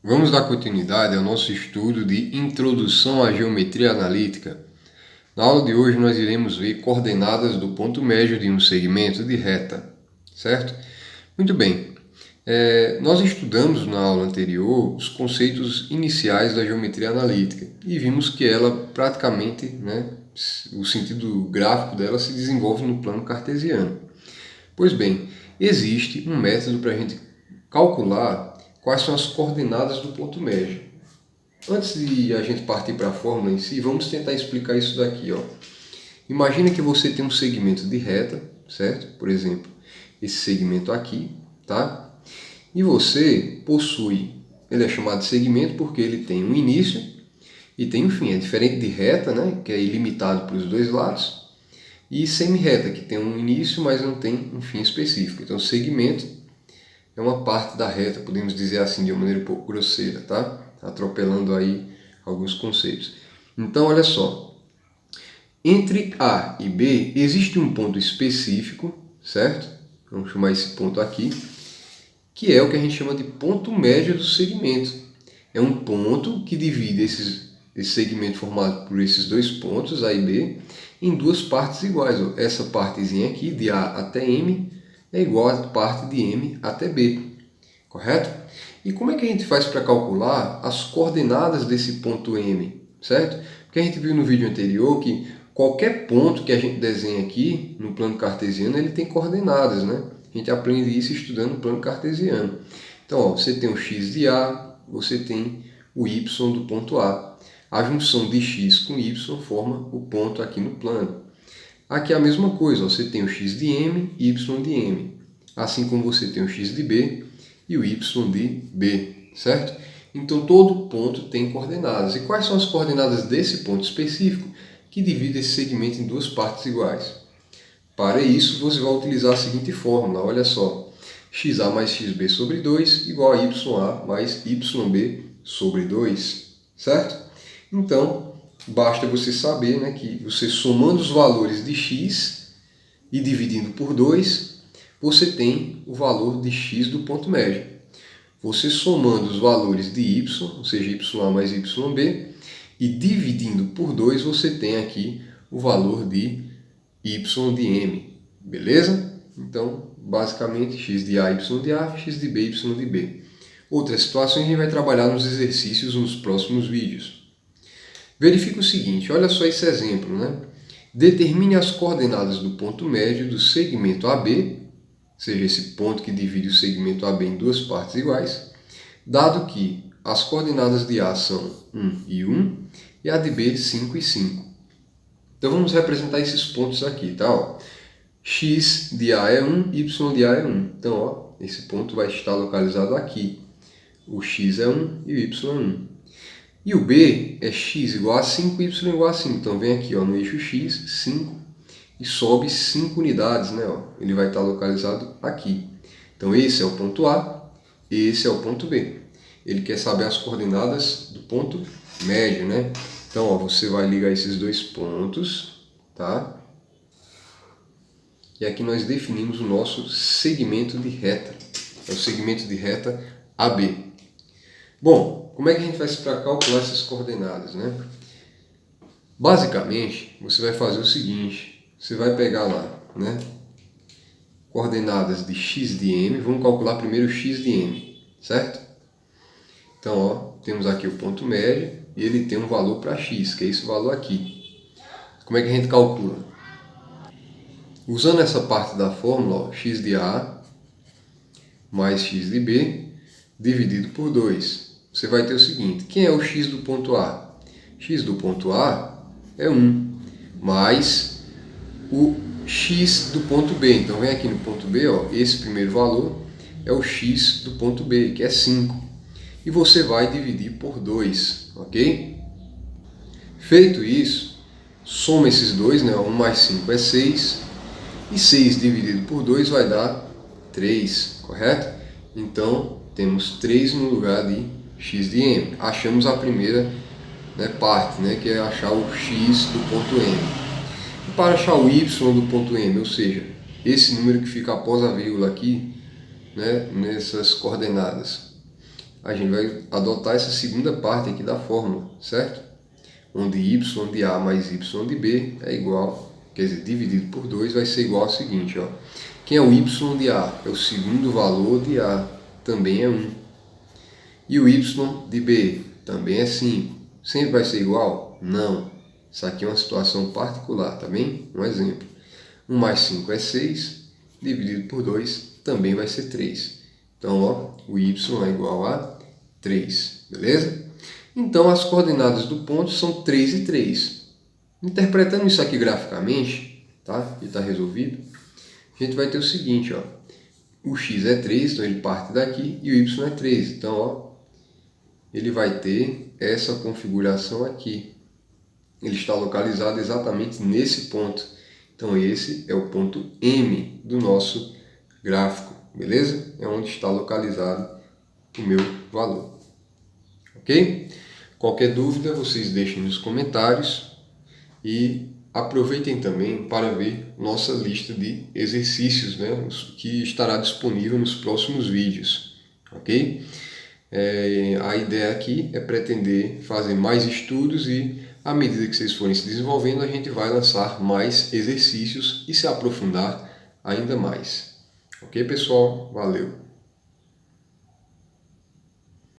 Vamos dar continuidade ao nosso estudo de Introdução à Geometria Analítica. Na aula de hoje nós iremos ver coordenadas do ponto médio de um segmento de reta, certo? Muito bem, nós estudamos na aula anterior os conceitos iniciais da geometria analítica e vimos que ela praticamente, o sentido gráfico dela se desenvolve no plano cartesiano. Pois bem, existe um método para a gente calcular quais são as coordenadas do ponto médio. Antes de a gente partir para a fórmula em si, vamos tentar explicar isso daqui. Imagina que você tem um segmento de reta, certo? Por exemplo, esse segmento aqui, tá? E você possui, ele é chamado de segmento porque ele tem um início e tem um fim. É diferente de reta, né? Que é ilimitado para os dois lados, e semi-reta, que tem um início, mas não tem um fim específico. Então, segmento é uma parte da reta, podemos dizer assim de uma maneira um pouco grosseira, tá? Atropelando aí alguns conceitos. Então, olha só. Entre A e B existe um ponto específico, certo? Vamos chamar esse ponto aqui, que é o que a gente chama de ponto médio do segmento. É um ponto que divide esse segmento formado por esses dois pontos, A e B, em duas partes iguais. Essa partezinha aqui, de A até M, é igual a parte de M até B, correto? E como é que a gente faz para calcular as coordenadas desse ponto M, certo? Porque a gente viu no vídeo anterior que qualquer ponto que a gente desenha aqui no plano cartesiano, ele tem coordenadas, né? A gente aprende isso estudando o plano cartesiano. Então, você tem o x de A, você tem o y do ponto A. A junção de x com y forma o ponto aqui no plano. Aqui é a mesma coisa, você tem o x de M e y de M, assim como você tem o x de B e o y de B, certo? Então todo ponto tem coordenadas. E quais são as coordenadas desse ponto específico que divide esse segmento em duas partes iguais? Para isso você vai utilizar a seguinte fórmula, olha só, xa mais xb sobre 2 igual a ya mais yb sobre 2, certo? Então, basta você saber, né, que você somando os valores de x e dividindo por 2, você tem o valor de x do ponto médio. Você somando os valores de y, ou seja, ya mais yb, e dividindo por 2, você tem aqui o valor de y de m, beleza? Então, basicamente, x de A, y de A, x de B, y de B. Outras situações a gente vai trabalhar nos exercícios nos próximos vídeos. Verifique o seguinte, olha só esse exemplo, né? Determine as coordenadas do ponto médio do segmento AB, ou seja, esse ponto que divide o segmento AB em duas partes iguais, dado que as coordenadas de A são 1 e 1 e a de B 5 e 5. Então vamos representar esses pontos aqui, tá? Ó, x de A é 1, y de A é 1. Então, ó, esse ponto vai estar localizado aqui. O x é 1 e o y é 1. E o B é x igual a 5, y igual a 5. Então vem aqui, ó, no eixo x, 5, e sobe 5 unidades, né? Ó. Ele vai estar localizado aqui. Então esse é o ponto A, esse é o ponto B. Ele quer saber as coordenadas do ponto médio, né? Então, ó, você vai ligar esses dois pontos, tá? E aqui nós definimos o nosso segmento de reta. É o segmento de reta AB. Bom, como é que a gente faz para calcular essas coordenadas, né? Basicamente, você vai fazer o seguinte. Você vai pegar lá, né? Coordenadas de x de m. Vamos calcular primeiro x de m, certo? Então, ó, temos aqui o ponto médio e ele tem um valor para x, que é esse valor aqui. Como é que a gente calcula? Usando essa parte da fórmula, ó, x de A mais x de B dividido por 2. Você vai ter o seguinte, quem é o x do ponto A? X do ponto A é 1, mais o x do ponto B. Então vem aqui no ponto B, ó, esse primeiro valor é o x do ponto B, que é 5. E você vai dividir por 2, ok? Feito isso, soma esses dois, né? 1 mais 5 é 6, e 6 dividido por 2 vai dar 3, correto? Então, temos 3 no lugar de x de m. Achamos a primeira, né, parte, né, que é achar o x do ponto m. E para achar o y do ponto m, ou seja, esse número que fica após a vírgula aqui, né, nessas coordenadas, a gente vai adotar essa segunda parte aqui da fórmula, certo? Onde y de A mais y de B é igual, quer dizer, dividido por 2 vai ser igual ao seguinte, ó. Quem é o y de A? É o segundo valor de A, também é 1. E o y de B? Também é 5. Sempre vai ser igual? Não. Isso aqui é uma situação particular, tá bem? Um exemplo. 1 mais 5 é 6, dividido por 2 também vai ser 3. Então, ó, o y é igual a 3, beleza? Então, as coordenadas do ponto são 3 e 3. Interpretando isso aqui graficamente, tá? E está resolvido, a gente vai ter o seguinte, ó. O x é 3, então ele parte daqui, e o y é 3. Então, ó, ele vai ter essa configuração aqui. Ele está localizado exatamente nesse ponto. Então, esse é o ponto M do nosso gráfico, beleza? É onde está localizado o meu valor. Ok? Qualquer dúvida, vocês deixem nos comentários e aproveitem também para ver nossa lista de exercícios, né, que estará disponível nos próximos vídeos. Ok? A ideia aqui é pretender fazer mais estudos e, à medida que vocês forem se desenvolvendo, a gente vai lançar mais exercícios e se aprofundar ainda mais. Ok, pessoal? Valeu!